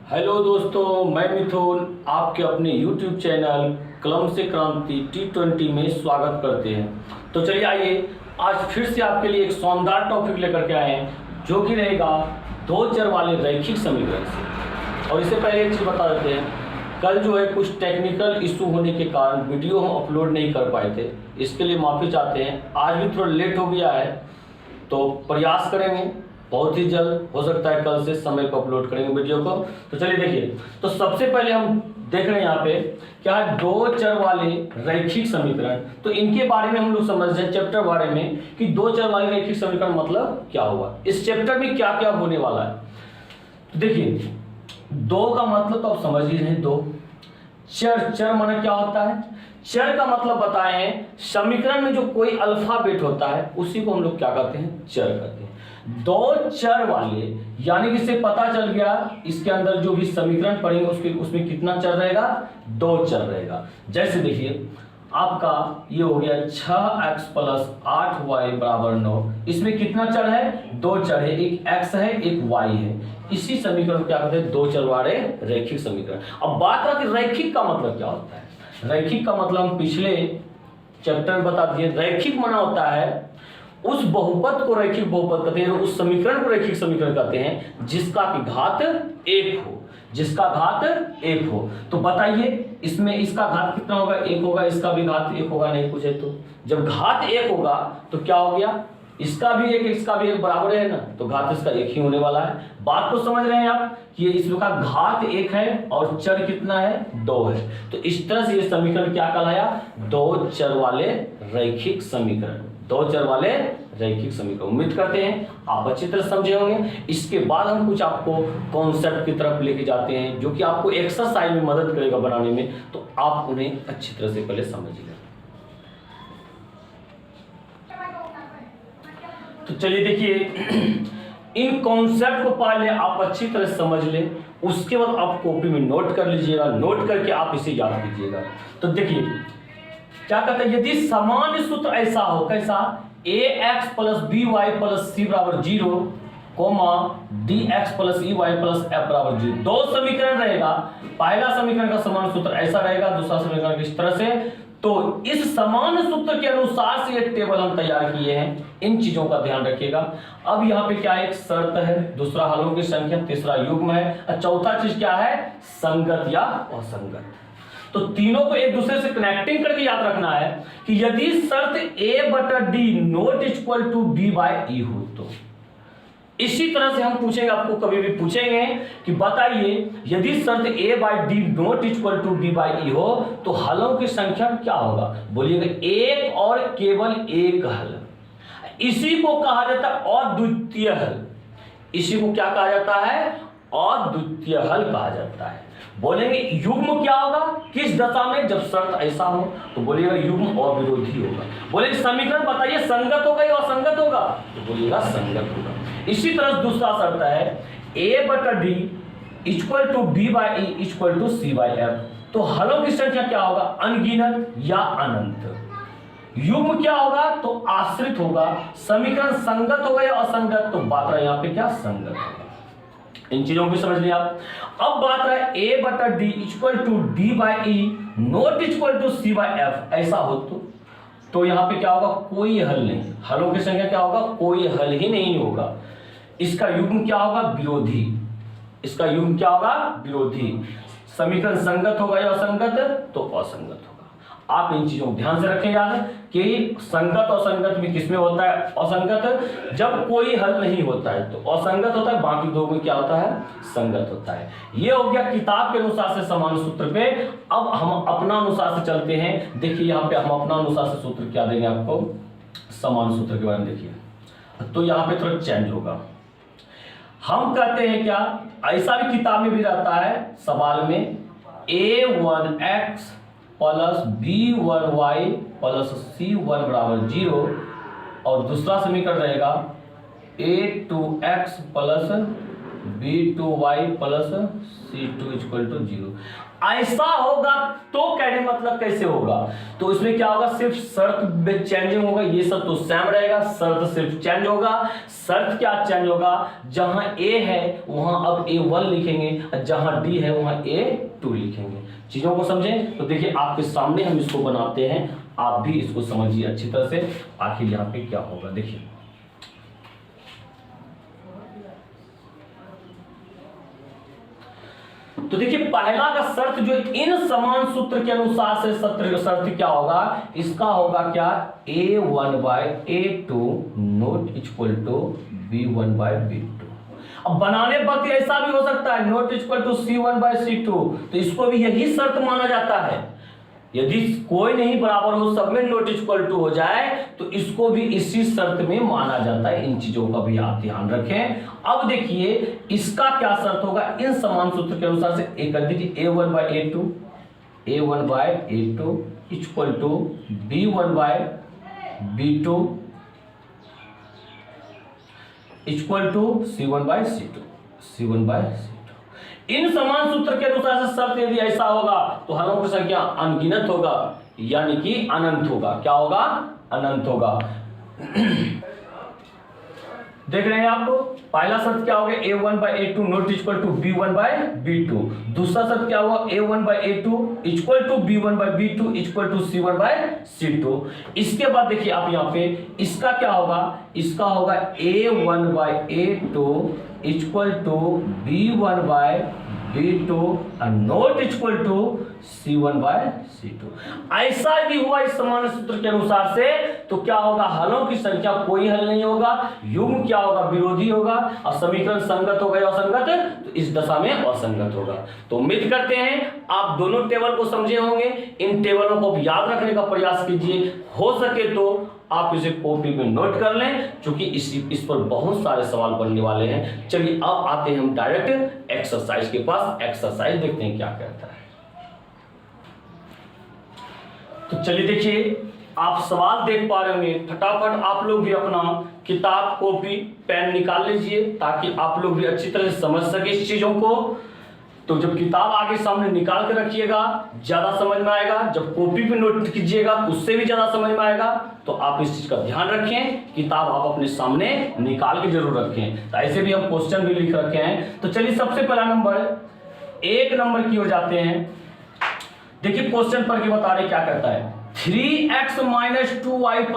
Hello दोस्तों, मैं मिथुन आपके अपने YouTube चैनल कलम से क्रांति T20 में स्वागत करते हैं। तो चलिए आइए आज फिर से आपके लिए एक शानदार टॉपिक लेकर के आए हैं जो कि रहेगा दो चर वाले रैखिक समीकरण से। और इससे पहले एक चीज़ बता देते हैं, कल जो है कुछ टेक्निकल इशू होने के कारण वीडियो हम अपलोड नहीं कर पाए थे, इसके लिए माफ़ी चाहते हैं। आज भी थोड़ा लेट हो गया है तो प्रयास करेंगे बहुत ही जल्द, हो सकता है कल से समय पर अपलोड करेंगे वीडियो को। तो चलिए देखिए, तो सबसे पहले हम देख रहे हैं यहाँ पे क्या है, दो चर वाले रैखिक समीकरण। तो इनके बारे में हम लोग समझ रहे हैं चैप्टर बारे में कि दो चर वाले रैखिक समीकरण मतलब क्या हुआ, इस चैप्टर में क्या क्या होने वाला है। तो देखिए, दो का मतलब तो आप समझ ही रहे हैं, दो चर। चर माना क्या होता है, चर का मतलब बताए हैं समीकरण में जो कोई अल्फाबेट होता है उसी को हम लोग क्या कहते हैं, चर कहते हैं। दो चर वाले यानी कि इससे पता चल गया इसके अंदर जो भी समीकरण पढ़ेंगे उसमें कितना चर रहेगा, दो चर रहेगा। जैसे देखिए आपका ये हो गया 6x + 8y = 9, इसमें कितना चर है, दो चर है, एक x है एक y है। इसी समीकरण को क्या कहते हैं, दो चर वाले रैखिक समीकरण। अब बात रहा कि रैखिक का मतलब क्या होता है। रैखिक का मतलब हम पिछले चैप्टर में बता दिए, रैखिक माना होता है उस बहुपद को रैखिक बहुपद कहते हैं, उस समीकरण को रैखिक समीकरण कहते हैं जिसका की घात एक हो, जिसका घात एक हो। तो बताइए इसमें इसका घात कितना होगा, एक होगा, इसका भी घात एक होगा, नहीं पूछे तो। जब घात एक होगा तो क्या हो गया, इसका भी एक इसका भी एक बराबर है ना, तो घात इसका एक ही होने वाला है। बात को समझ रहे हैं आप कि इसका घात एक है और चर कितना है, दो है। तो इस तरह से ये समीकरण क्या कहलाया, दो चर वाले रैखिक समीकरण, दो चर वाले रैखिक समीकरण। उम्मीद करते हैं आप अच्छी तरह समझे होंगे। इसके बाद हम कुछ आपको कॉन्सेप्ट की तरफ लेके जाते हैं जो कि आपको एक्सरसाइज में मदद करेगा बनाने में, तो आप उन्हें अच्छी तरह से पहले समझ लें। तो चलिए देखिए, इन कॉन्सेप्ट को पहले आप अच्छी तरह समझ लें, उसके बाद आप कॉपी में नोट कर लीजिएगा, नोट करके आप इसे याद कीजिएगा। तो देखिए क्या कहते हैं, यदि सामान्य सूत्र ऐसा हो, कैसा, ax + by + c = 0, dx + ey + f = 0। दो समीकरण रहेगा, पहला समीकरण का समान सूत्र ऐसा रहेगा, दूसरा समीकरण इस तरह से। तो इस समान सूत्र के अनुसार से ये टेबल हम तैयार किए हैं, इन चीजों का ध्यान रखिएगा। अब यहाँ पे क्या एक शर्त है, दूसरा हलों की संख्या, तीसरा युग्म है, और चौथा चीज क्या है, संगत या असंगत। तो तीनों को एक दूसरे से कनेक्टिंग करके याद रखना है कि यदि शर्त a/d ≠ b/e हो तो। इसी तरह से हम पूछेंगे, आपको कभी भी पूछेंगे कि बताइए यदि शर्त a/d ≠ b/e हो तो हलों की संख्या क्या होगा, बोलिएगा एक और केवल एक हल। इसी को कहा जाता है अद्वितीय हल। इसी को क्या कहा जाता है, अद्वितीय हल कहा जाता है। बोलेंगे युग्म क्या होगा, किस दशा में, जब शर्त ऐसा हो, तो बोलिएगा युग्म अविरोधी होगा। बोलेंगे समीकरण बताइए संगत होगा या असंगत होगा, तो बोलिएगा संगत होगा। इसी तरह दूसरा शर्त है a/d = b/e = c/f, तो हलों की संख्या क्या होगा, अनगिनत या अनंत। युग्म क्या होगा, तो आश्रित होगा। समीकरण संगत होगा या असंगत, तो बात रहा यहाँ पे क्या, संगत होगा। इन चीजों को समझ लिया आप। अब बात रहा है a/d = d/e ≠ c/f, ऐसा हो तो यहां पे क्या होगा, कोई हल नहीं, हलों की संख्या क्या होगा, कोई हल ही नहीं होगा। इसका युग्म क्या होगा, विरोधी। इसका युग्म क्या होगा, विरोधी। समीकरण संगत होगा या असंगत, तो असंगत होगा। आप इन चीजों को ध्यान से रखें याद कि संगत और संगत में किसमें होता है, असंगत जब कोई हल नहीं होता है तो असंगत होता है, बाकी दो में क्या होता है, संगत होता है। ये हो गया किताब के अनुसार से समान सूत्र पे। अब हम अपना अनुसार से चलते हैं। देखिए यहाँ पे हम अपना अनुसार से सूत्र क्या देंगे आपको, समान सूत्र के बारे में देखिए। तो यहाँ पे थोड़ा चेंज होगा। हम कहते हैं क्या, ऐसा भी किताब में भी रहता है सवाल में, a1x + b1y + c1 = 0, और दूसरा समीकरण रहेगा a2x + b2y plus c2 equal to 0। ऐसा होगा तो कहने मतलब कैसे होगा, तो इसमें क्या होगा, सिर्फ शर्त में चेंजिंग होगा, ये सब तो सेम रहेगा, शर्त सिर्फ चेंज होगा। शर्त क्या चेंज होगा, जहां a है वहां अब a1 लिखेंगे, और जहां d है वहां a2 लिखेंगे। चीजों को समझें, तो देखिए आपके सामने हम इसको बनाते हैं, आप भी इसको समझिए अच्छी तरह से आखिर यहाँ पे क्या होगा। देखिए तो देखिए पहला का शर्त जो इन समान सूत्र के अनुसार से शर्त क्या होगा, इसका होगा क्या, a1/a2 not equal to b1/b2। अब बनाने वक्त ऐसा भी हो सकता है नॉट इक्वल टू c1/c2, तो इसको भी यही शर्त माना जाता है। यदि कोई नहीं बराबर हो, सब में नॉट इक्वल टू हो जाए, तो इसको भी इसी शर्त में माना जाता है। इन चीजों का भी आप ध्यान रखें। अब देखिए इसका क्या शर्त होगा, इन समान सूत्र के अनुसार से एक कर दीजिए, a1/a2 equal to b1/b2 equal to c1/c2। इन समान सूत्र के अनुसार से शर्त यदि ऐसा होगा तो हलों की संख्या अनगिनत होगा, यानी कि अनंत होगा। क्या होगा, अनंत होगा। देख रहे हैं आपको, पहला शर्त क्या होगा, a1/a2 not equal to b1/b2। दूसरा शर्त क्या हुआ, a1/a2 equal to b1/b2 equal to c1/c2। इसके बाद देखिए आप यहाँ पे इसका क्या होगा, इसका होगा a1/a2 equal to b1/b2 not equal to c1/c2। ऐसा यदि हुआ इस समान सूत्र के अनुसार से, तो क्या होगा, हलों की संख्या कोई हल नहीं होगा, युग्म क्या होगा, विरोधी होगा, और समीकरण संगत होगा या असंगत, तो इस दशा में असंगत होगा। तो उम्मीद करते हैं आप दोनों टेबल को समझे होंगे। इन टेबलों को याद रखने का प्रयास कीजिए, हो सके तो आप इसे कॉपी में नोट कर लें, क्योंकि इस पर बहुत सारे सवाल बनने वाले हैं। चलिए अब आते हैं हम डायरेक्ट एक्सरसाइज के पास। एक्सरसाइज देखते हैं क्या कहता है। तो चलिए देखिए, आप सवाल देख पा रहे होंगे, फटाफट आप लोग भी अपना किताब कॉपी पेन निकाल लीजिए, ताकि आप लोग भी अच्छी तरह से समझ सके इस चीजों को। तो जब किताब आगे सामने निकाल के रखिएगा ज्यादा समझ में आएगा, जब कॉपी पे नोट कीजिएगा उससे भी ज्यादा समझ में आएगा। तो आप इस चीज का ध्यान रखें, किताब आप अपने सामने निकाल के जरूर रखें। तो ऐसे भी हम क्वेश्चन भी लिख रखे हैं। तो चलिए सबसे पहला नंबर, 1 नंबर की ओर जाते हैं। देखिए क्वेश्चन पढ़ के बता रहे क्या कहता है, 3x - 2y + 1 =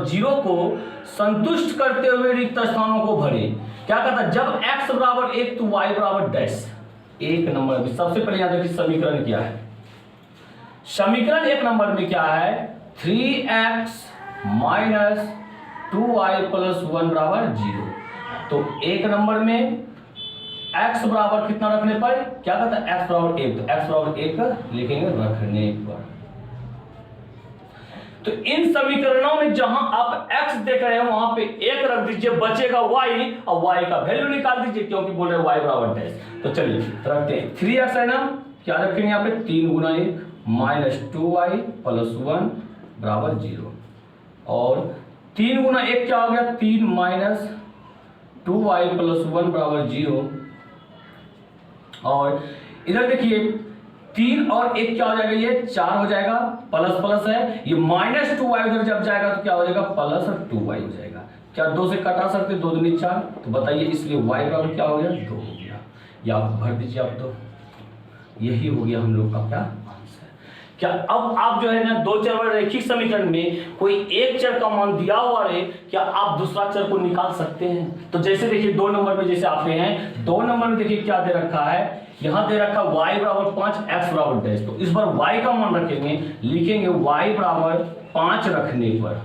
0 को संतुष्ट करते हुए रिक्त स्थानों को भरे। क्या कहता है, जब x = 1 तो y = डैश। 1 नंबर में सबसे पहले यहां देखिए समीकरण क्या है। समीकरण 1 नंबर में क्या है, 3x - 2y + 1 = 0। तो 1 नंबर में x बराबर कितना रखने पर, क्या कहता है, x = 1, तो x = 1 लिखेंगे रखने पर। तो इन समीकरणों में जहां आप x देख रहे हैं वहां पे 1 रख दीजिए, बचेगा y, और y का वैल्यू निकाल दीजिए, क्योंकि बोल रहे y = डैश। तो चलिए रखते हैं, 3x है ना, क्या रखेंगे यहाँ पे, 3 × 1 - 2y + 1 = 0। और 3 × 1 क्या हो गया, 3 - 2y + 1 = 0। और इधर देखिए 3 और 1 क्या हो जाएगा, ये 4 हो जाएगा, प्लस प्लस है, ये -2y उधर जब जाएगा तो क्या हो जाएगा, +2y हो जाएगा। क्या 2 से कटा सकते, 2 दूनी 4, तो बताइए, इसलिए y बराबर क्या हो गया, 2 हो गया। या आप भर दीजिए आप 2, यही हो गया हम लोग का क्या आंसर। क्या अब आप जो है ना, 2 चर वाले रैखिक समीकरण में कोई एक चर का मान दिया हुआ रहे, क्या आप दूसरा चर को निकाल सकते हैं। तो जैसे देखिए 2 नंबर में जैसे आते हैं, 2 नंबर में देखिए क्या दे रखा है, यहां दे रखा y = 5, x = डैश। तो इस बार y का मान रखेंगे, लिखेंगे y = 5 रखने पर,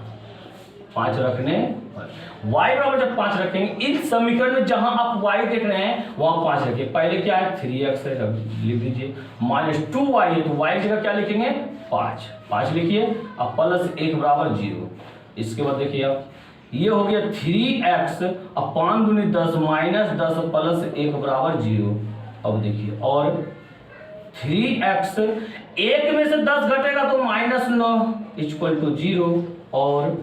5 रखने पर, y = जब 5 रखेंगे, इस समीकरण में जहां आप y देख रहे हैं वहां 5 रखिए। पहले क्या है, 3x है, लिख दीजिए, -2y है, तो y जगह क्या लिखेंगे, 5 लिखिए, अब +1 = 0। इसके बाद देखिए आप, ये हो गया 3x, अब 5 दूनी 10 -10 +1 = 0। अब देखिए, और 3x 1 में से 10 घटेगा तो -9 = 0। और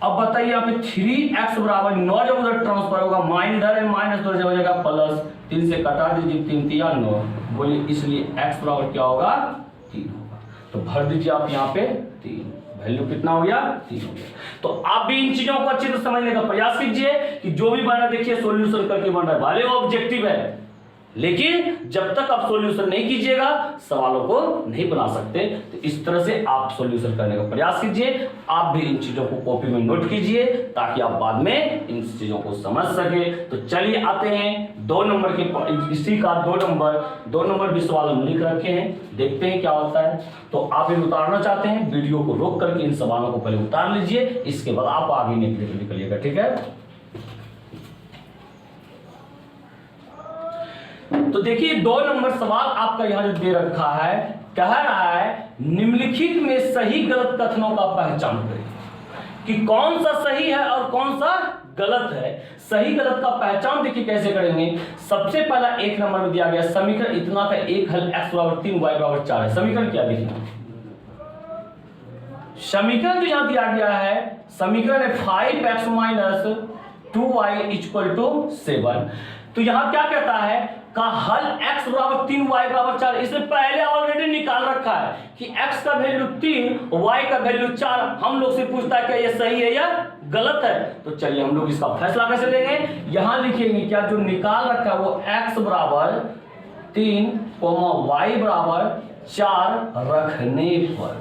अब बताइए यहाँ पे 3x बराबर 9 जब उधर ट्रांसफर होगा, माइनस इधर है, माइनस उधर हो जाएगा प्लस, 3 से कटा दीजिए, 3 3 9, बोलिए इसलिए x बराबर क्या होगा 3 होगा। तो भर दीजिए आप यहाँ पे 3, वैल्यू कितना हो गया 3 हो गया। तो आप भी इन चीजों को अच्छे से समझने का प्रयास कीजिए कि जो भी बन रहा है देखिए सॉल्यूशन करके बन रहा है, भले वो ऑब्जेक्टिव है, लेकिन जब तक आप सॉल्यूशन नहीं कीजिएगा सवालों को नहीं बना सकते। तो इस तरह से आप सॉल्यूशन करने का प्रयास कीजिए। आप भी इन चीजों को कॉपी में नोट कीजिए ताकि आप बाद में इन चीजों को समझ सके। तो चलिए आते हैं 2 नंबर के, इसी का 2 नंबर भी सवाल हम लिख रखे हैं, देखते हैं क्या होता है। तो आप ये उतारना चाहते हैं, वीडियो को रोक करके इन सवालों को पहले उतार लीजिए, इसके बाद आप आगे निकलिएगा, ठीक है। तो देखिए 2 नंबर सवाल आपका यहां जो दे रखा है, कह रहा है निम्नलिखित में सही गलत कथनों का पहचान करें कि कौन सा सही है और कौन सा गलत है। सही गलत का पहचान देखिए कैसे करेंगे। सबसे पहला 1 नंबर में दिया गया समीकरण इतना का एक हल x बराबर 3 y बराबर 4 है। समीकरण क्या देखिए, समीकरण जो यहां दिया गया है समीकरण है 5x minus 2y equal to 7। तो यहां क्या कहता है का हल x बराबर 3 y बराबर 4, इसने पहले ऑलरेडी निकाल रखा है कि x का वैल्यू 3 y का वैल्यू 4। हम लोग से पूछता है क्या ये सही है या गलत है। तो चलिए हम लोग इसका फैसला कैसे लेंगे, यहां लिखेंगे क्या जो निकाल रखा है वो x बराबर 3 y बराबर 4 रखने पर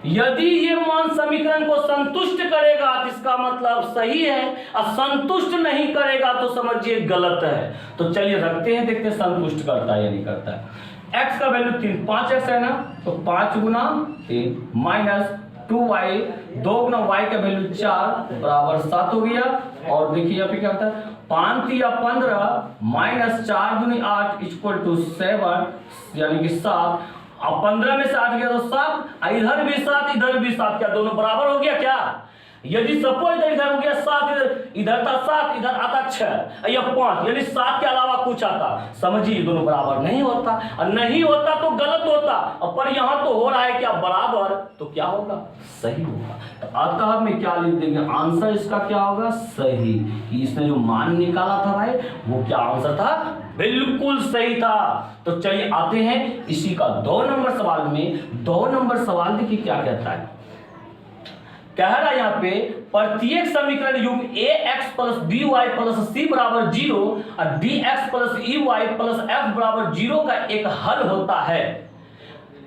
यदि ये मान समीकरण को संतुष्ट करेगा तो इसका मतलब सही है, और संतुष्ट नहीं करेगा तो समझिए गलत है। तो चलिए रखते हैं, देखते हैं संतुष्ट करता है या नहीं करता है। x का वैल्यू 3, 5x है ना, तो 5 गुना 3 माइनस 2y, 2 गुना y का वैल्यू 4 बराबर 7 हो गया। और देखिए यहाँ पे क्या होता है 5 या 15 माइनस 4 दूनी 8 इक्वल टू 7, यानी कि 7। अब 15 में से 8 गया तो 7, इधर भी 7 इधर भी 7, क्या दोनों बराबर हो गया क्या। यदि सपोज इधर हो गया 7, इधर था 7, इधर आता 6 या 5, यानी 7 के अलावा कुछ आता, समझिए दोनों बराबर नहीं होता, और नहीं होता तो गलत होता। और पर यहां तो हो रहा है क्या बराबर, तो क्या होगा सही होगा। तो अतः में क्या लिख देंगे, आंसर इसका क्या होगा सही। कि इसने जो मान निकाला था भाई वो क्या आंसर था, बिल्कुल सही था। तो चलिए आते हैं इसी का 2 नंबर सवाल में। 2 नंबर सवाल देखिए क्या कहता है, कह रहा है यहाँ पे प्रत्येक समीकरण युग्म ax plus by plus c बराबर 0 और dx plus ey plus f बराबर 0 का एक हल होता है।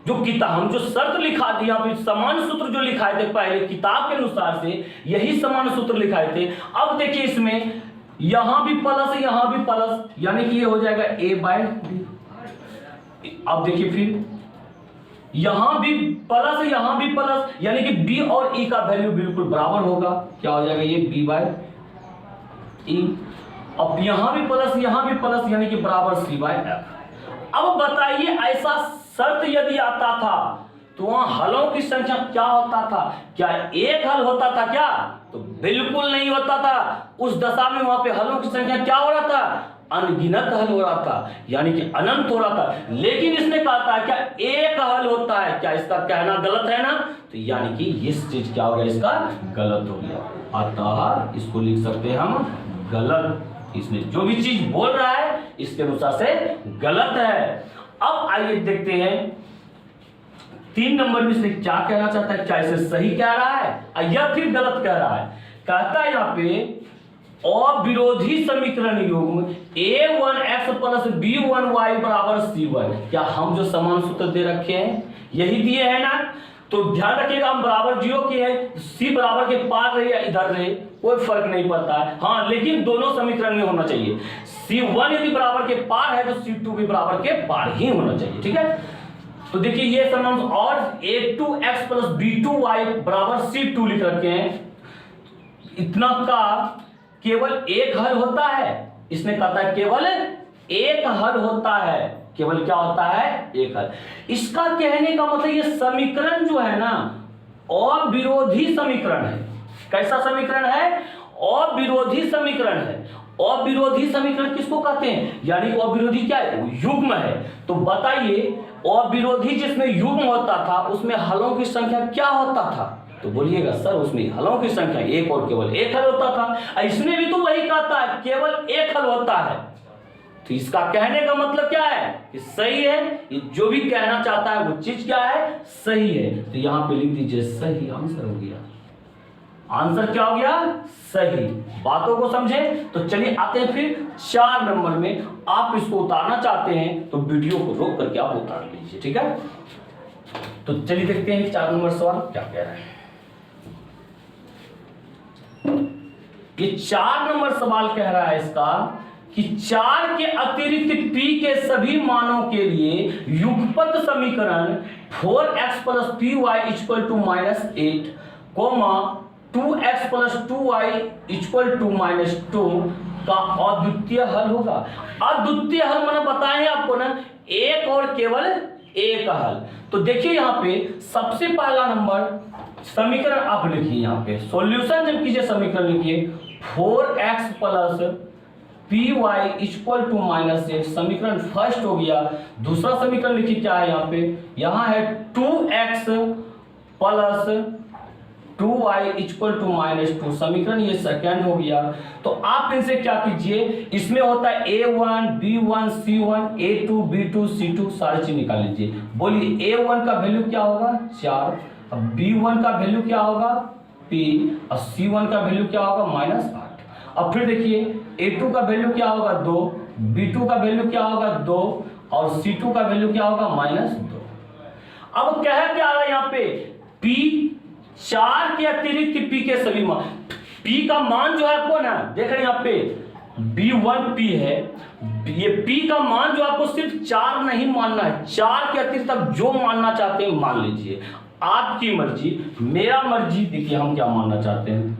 जो किताब हम जो शर्त लिखा दी यहाँ पे समान सूत्र जो लिखाए थे पहले किताब के अनुसार से यही समान सूत्र लिखाए थे। अब देखिए इसमें यहां भी प्लस यहां भी प्लस, यानी कि ये हो जाएगा a बाय b। अब देखिए फिर यहां भी प्लस, यानी कि b और e का वैल्यू बिल्कुल बराबर होगा। क्या हो जाएगा ये b बाय e। अब यहां भी प्लस यानी कि बराबर c बाय f। अब बताइए ऐसा शर्त यदि आता था तो वहां हलों की संख्या क्या होता था, क्या एक हल होता था क्या, तो बिल्कुल नहीं होता था। उस दशा में वहां पे हलों की संख्या क्या हो रहा था, अनगिनत हल हो रहा था, यानी कि अनंत हो रहा था। लेकिन इसने कहा था क्या एक हल होता है, क्या इसका कहना गलत है ना, तो यानी कि इस चीज क्या हो गया, इसका गलत हो गया। अतः इसको लिख सकते हैं हम गलत। इसमें जो भी चीज बोल रहा है इसके अनुसार से गलत है। अब आइए देखते हैं 3 नंबर में इसने क्या कहना चाहता है, क्या इसे सही कह रहा है या फिर गलत कह रहा है। कहता है यहाँ पे अविरोधी समीकरण युग्म a1x प्लस b1y बराबर c1। क्या हम जो समान सूत्र दे रखे हैं यही दिए हैं ना, तो ध्यान रखिएगा हम बराबर 0 के है, c बराबर के पार रहे या इधर रहे कोई फर्क नहीं पड़ता है। हाँ लेकिन दोनों समीकरण में होना चाहिए, c1 यदि बराबर के पार है तो c2 भी बराबर के पार ही होना चाहिए, ठीक है। तो देखिए ये समान और a2x प्लस b2y बराबर c2 लिख रखे हैं। इतना का केवल एक हल होता है, इसने कहा था केवल एक हल होता है, केवल क्या होता है एक हल। इसका कहने का मतलब ये समीकरण जो है ना अविरोधी समीकरण है। कैसा समीकरण है, अविरोधी समीकरण है। अविरोधी समीकरण किसको कहते हैं, यानी कि अविरोधी क्या है, युग्म है। तो बताइए अविरोधी जिसमें युग्म होता था उसमें हलों की संख्या क्या होता था, तो बोलिएगा सर उसमें हलों की संख्या एक और केवल एक हल होता था, इसमें भी तो वही कहता है केवल एक हल होता है। तो इसका कहने का मतलब क्या है कि सही है, ये जो भी कहना चाहता है वो चीज क्या है, सही है। तो यहां पे लिख दीजिए सही आंसर हो गया। आंसर क्या हो गया, सही। बातों को समझे। तो चलिए आते हैं फिर 4 नंबर में। आप इसको उतारना चाहते हैं तो वीडियो को रोक करके आप उतार लीजिए, ठीक है। तो चलिए देखते हैं 4 नंबर सवाल क्या कह रहा है। ये 4 नंबर सवाल कह रहा है इसका कि 4 के अतिरिक्त p के सभी मानों के लिए युगपत समीकरण 4x + py = -8, 2x + 2y = -2 का अद्वितीय हल होगा। अद्वितीय हल मैंने बताए हैं आपको ना, एक और केवल एक हल। तो देखिए यहाँ पे सबसे पहला नंबर समीकरण आप लिखिए, यहाँ पे सॉल्यूशन जब कीजिए समीकरण लिखिए 4x + py = -8, समीकरण फर्स्ट हो गया। दूसरा समीकरण लिखिए क्या है यहाँ पे, यहाँ है 2x + 2y = -2, समीकरण ये सेकंड हो गया। तो आप इनसे क्या कीजिए, इसमें होता है a1 b1 c1 a2 b2 c2, सारी चीज निकाल लीजिए। बोलिए a1 का वैल्यू क्या होगा 4, अब b1 का वैल्यू क्या होगा p, और c1 का वैल्यू क्या होगा -8। अब फिर देखिए a2 का वैल्यू क्या होगा 2, b2 का वैल्यू क्या होगा 2, और c2 का वैल्यू क्या होगा -2। अब कह क्या रहा है यहाँ पे, p 4 के अतिरिक्त p के सभी मान, p का मान जो है आपको ना देख रहे हैं यहाँ पे b1 p है, ये p का मान जो आपको सिर्फ 4 नहीं मानना है, 4 के अतिरिक्त आप जो मानना चाहते हैं मान लीजिए, आपकी मर्जी। मेरा मर्जी देखिए हम क्या मानना चाहते हैं,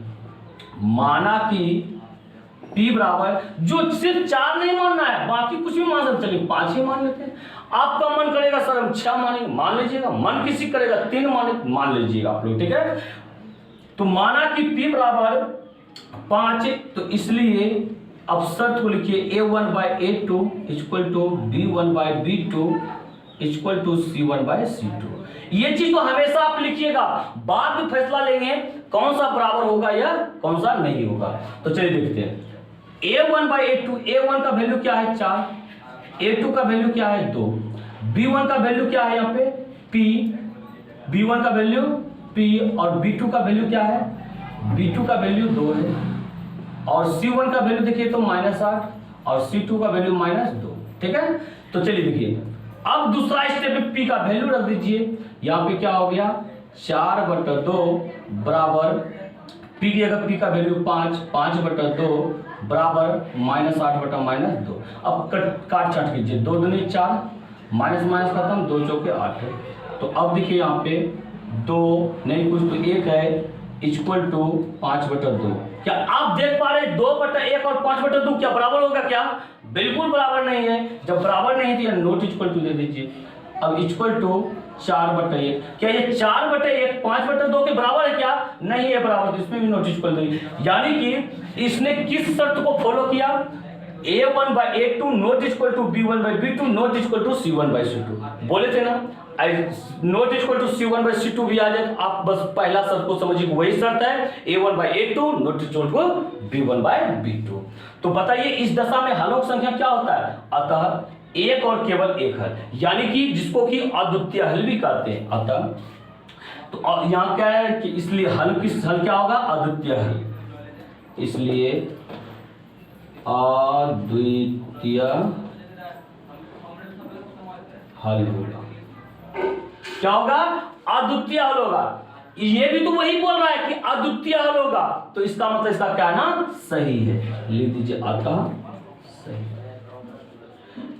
माना कि p बराबर जो सिर्फ 4 नहीं मानना है, बाकी कुछ भी मान सकते, चलिए 5 ही मान लेते हैं। आपका मन करेगा सर हम 6 मानेंगे, मान लीजिएगा। मन किसी करेगा 3 माने, मान लीजिएगा आप लोग, ठीक है। तो माना कि p बराबर 5, तो इसलिए अब शर्त को लिखिए a1/a2 = b1/b2 = c1/c2। ये चीज तो हमेशा आप लिखिएगा, बाद में फैसला लेंगे कौन सा बराबर होगा या कौन सा नहीं होगा। तो चलिए देखते हैं a1/a2, a1 का वैल्यू क्या है 4, a2 का वैल्यू क्या है 2, b1 का वैल्यू क्या है यहाँ पे p, b1 का वैल्यू p, और b2 का वैल्यू क्या है, b2 का वैल्यू 2 है, और c1 का वैल्यू देखिए तो -8, और c2 का वैल्यू -2, ठीक है। तो चलिए देखिए अब दूसरा स्टेप में p का वैल्यू रख दीजिए, यहाँ पे क्या हो गया 4/2 बराबर p की अगर p का वैल्यू 5/2 बराबर -8/-2। अब काट छाट कीजिए, 2 दूनी 4, माइनस माइनस खत्म, 2 चौके 8 है। तो अब देखिए यहाँ पे 2 नहीं कुछ तो 1 है = 5/2। क्या आप देख पा रहे हैं 2/1 और 5/2 क्या बराबर होगा क्या, बिल्कुल बराबर नहीं है। जब बराबर नहीं है तो नोट = दे दीजिए। अब = 4/1, क्या ये 4/1 5/2 के बराबर है क्या, नहीं है बराबर, तो इसमें भी नोट = दे। यानी कि इसने किस शर्त को फॉलो किया, a1/a2 note = b1/b2 note = c1/c2। बोले थे ना नोट = c1/c2 भी आ जाए, आप बस पहला शर्त को समझिए, वही शर्त है a1/a2 नोट = b1/b2। तो बताइए इस दशा में हलों की संख्या क्या होता है, अतः एक और केवल एक हल, यानी कि जिसको कि अद्वितीय हल भी कहते हैं। अतः तो यहाँ क्या है कि इसलिए हल क्या होगा, अद्वितीय हल, इसलिए अद्वितीय हल होगा। क्या होगा, अद्वितीय हल होगा। ये भी तो वही बोल रहा है कि अद्वितीय हल होगा, तो इसका मतलब इसका क्या ना सही है, लिख दीजिए अतः सही।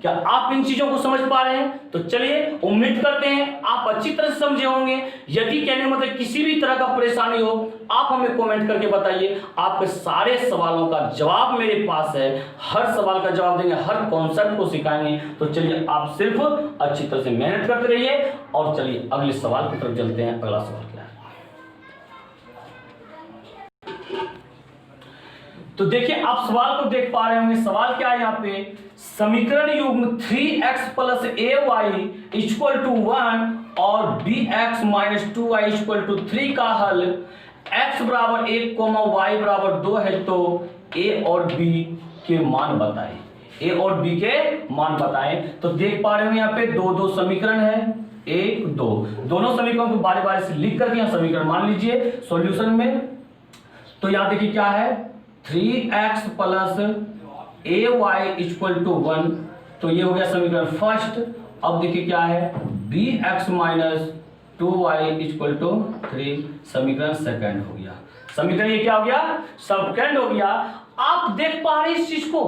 क्या आप इन चीजों को समझ पा रहे हैं। तो चलिए उम्मीद करते हैं आप अच्छी तरह से समझे होंगे। यदि कहने मतलब किसी भी तरह का परेशानी हो आप हमें कमेंट करके बताइए, आपके सारे सवालों का जवाब मेरे पास है, हर सवाल का जवाब देंगे, हर कॉन्सेप्ट को सिखाएंगे। तो चलिए आप सिर्फ अच्छी तरह से मेहनत करते रहिए और चलिए अगले सवाल की तरफ चलते हैं। अगला सवाल क्या है, तो देखिए आप सवाल को देख पा रहे होंगे। सवाल क्या है यहाँ पे, समीकरण युग्म 3x + ay = 1 और bx minus 2y equal to 3 का हल x बराबर 1 कोमा y बराबर 2 है, तो a और b के मान बताएं। a और b के मान बताएं। तो देख पा रहे हो यहाँ पे दो दो समीकरण है, 1 2, दोनों समीकरणों को बारी बारी से लिख करके यहाँ समीकरण मान लीजिए सॉल्यूशन में। तो यहाँ देखिए क्या है, 3x plus ay equal to 1, तो ये हो गया समीकरण फर्स्ट। अब देखिए क्या है, bx minus 2y equal to 3, समीकरण सेकंड हो गया। समीकरण ये क्या हो गया, सेकंड हो गया। आप देख पा रहे हैं इस चीज को,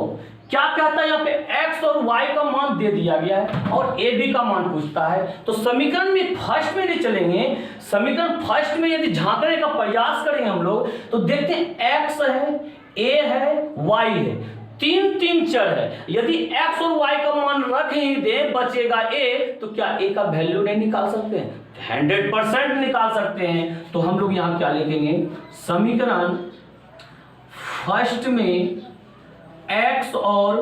क्या कहता है यहाँ पे x और y का मान दे दिया गया है और a b का मान पूछता है। तो समीकरण में फर्स्ट में नहीं चलेंगे, समीकरण फर्स्ट में यदि झांकने का प्रयास करेंगे हम लोग तो देखते हैं x है, a है, y है, तीन तीन चर है। यदि x और y का मान रख ही दे बचेगा a, तो क्या a का वैल्यू नहीं निकाल सकते हैं? 100% निकाल सकते हैं। तो हम लोग यहां क्या लिखेंगे, समीकरण फर्स्ट में x और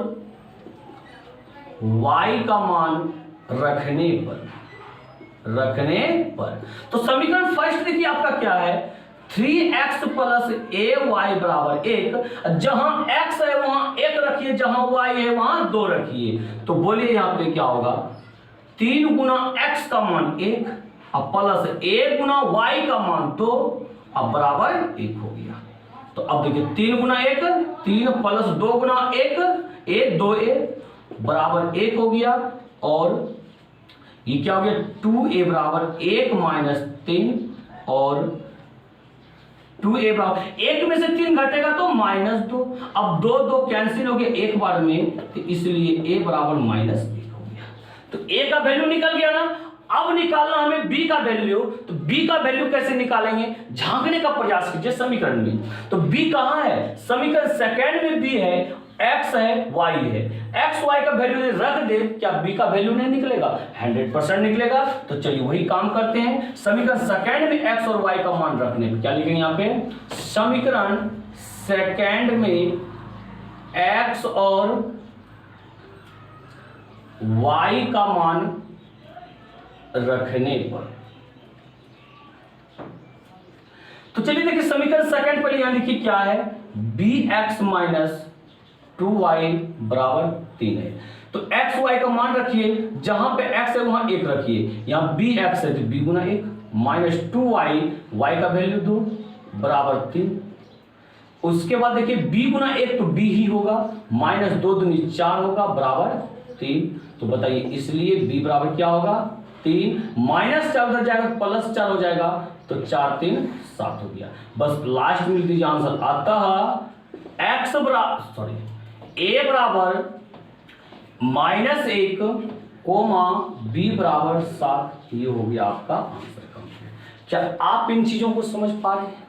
y का मान रखने पर तो समीकरण फर्स्ट देखिए आपका क्या है, 3x प्लस ay बराबर 1। जहां x है वहां 1 रखिए, जहां y है वहां 2 रखिए। तो बोलिए यहां पे क्या होगा, 3 गुना x का मान 1 अब प्लस a गुना y का मान 2 अब बराबर 1 हो गया। तो अब देखिए 3 गुना 1, 3 प्लस 2 गुना 1, 2a बराबर 1 हो गया। और ये क्या हो गया, 2a बराबर 1 माइनस 3, और 2a बराबर 1 में से 3 घटेगा तो माइनस 2। अब 2 2 कैंसिल हो गया एक बार में, तो इसलिए a बराबर माइनस 1 हो गया। तो a का वैल्यू निकल गया ना। अब निकालना हमें b का वैल्यू, तो b का वैल्यू कैसे निकालेंगे, झांकने का प्रयास कीजिए समीकरण में। तो b कहां है, समीकरण सेकंड में b है, x है, y है। x y का वैल्यू रख दे, क्या b का वैल्यू नहीं निकलेगा, 100% निकलेगा। तो चलिए वही काम करते हैं। समीकरण सेकंड में x और y का मान रखने पे क्या लिखेंगे यहाँ पे, समीकरण सेकंड में x और y का मान रखने पर। तो चलिए देखिए समीकरण सेकंड पर यहां लिखिए क्या है, bx माइनस 2y बराबर 3 है। तो x y का मान रखिए, जहां पे x है वहां 1 रखिए, यहां bx है तो b गुना 1 माइनस 2y, y का वैल्यू 2 बराबर 3। उसके बाद देखिए b गुना 1 तो b ही होगा, माइनस 2 दूनी 4 होगा बराबर 3। तो बताइए इसलिए b बराबर क्या होगा, 3 माइनस 4 उधर जाएगा प्लस 4 हो जाएगा, तो 4 3 7 हो गया। बस लास्ट में लिख दीजिए आंसर। अतः x बराबर a बराबर माइनस 1 कोमा b बराबर 7, ये हो गया आपका आंसर कंप्लीट। क्या आप इन चीजों को समझ पा रहे हैं?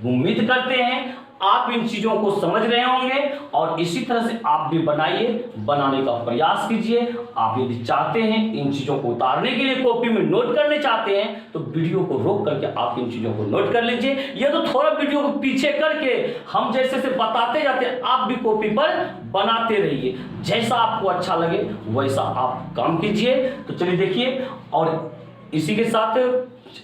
उम्मीद करते हैं आप इन चीजों को समझ रहे होंगे और इसी तरह से आप भी बनाने का प्रयास कीजिए। आप यदि चाहते हैं इन चीजों को उतारने के लिए कॉपी में नोट करने चाहते हैं तो वीडियो को रोक करके आप इन चीजों को नोट कर लीजिए। ये तो थोड़ा वीडियो को पीछे करके हम जैसे से बताते जाते हैं, आप भी कॉपी पर बनाते रहिए, जैसा आपको अच्छा लगे वैसा आप काम कीजिए। तो चलिए देखिए, और इसी के साथ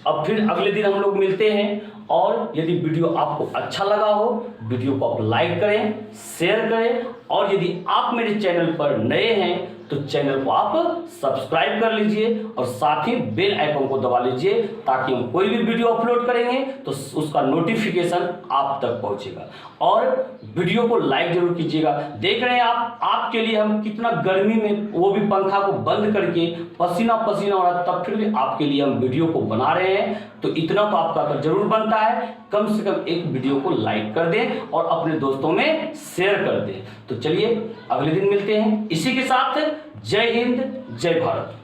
अब फिर अगले दिन हम लोग मिलते हैं। और यदि वीडियो आपको अच्छा लगा हो, वीडियो को आप लाइक करें, शेयर करें, और यदि आप मेरे चैनल पर नए हैं तो चैनल को आप सब्सक्राइब कर लीजिए और साथ ही बेल आइकन को दबा लीजिए, ताकि हम कोई भी वीडियो अपलोड करेंगे तो उसका नोटिफिकेशन आप तक पहुंचेगा। और वीडियो को लाइक जरूर कीजिएगा। देख रहे हैं आप, आपके लिए हम कितना गर्मी में वो भी पंखा को बंद करके पसीना पसीना हो रहा, तब फिर भी आपके लिए हम वीडियो को बना रहे हैं। तो इतना तो आपका जरूर बनता है, कम से कम एक वीडियो को लाइक कर दें और अपने दोस्तों में शेयर कर दें। तो चलिए अगले दिन मिलते हैं। इसी के साथ जय हिंद, जय भारत।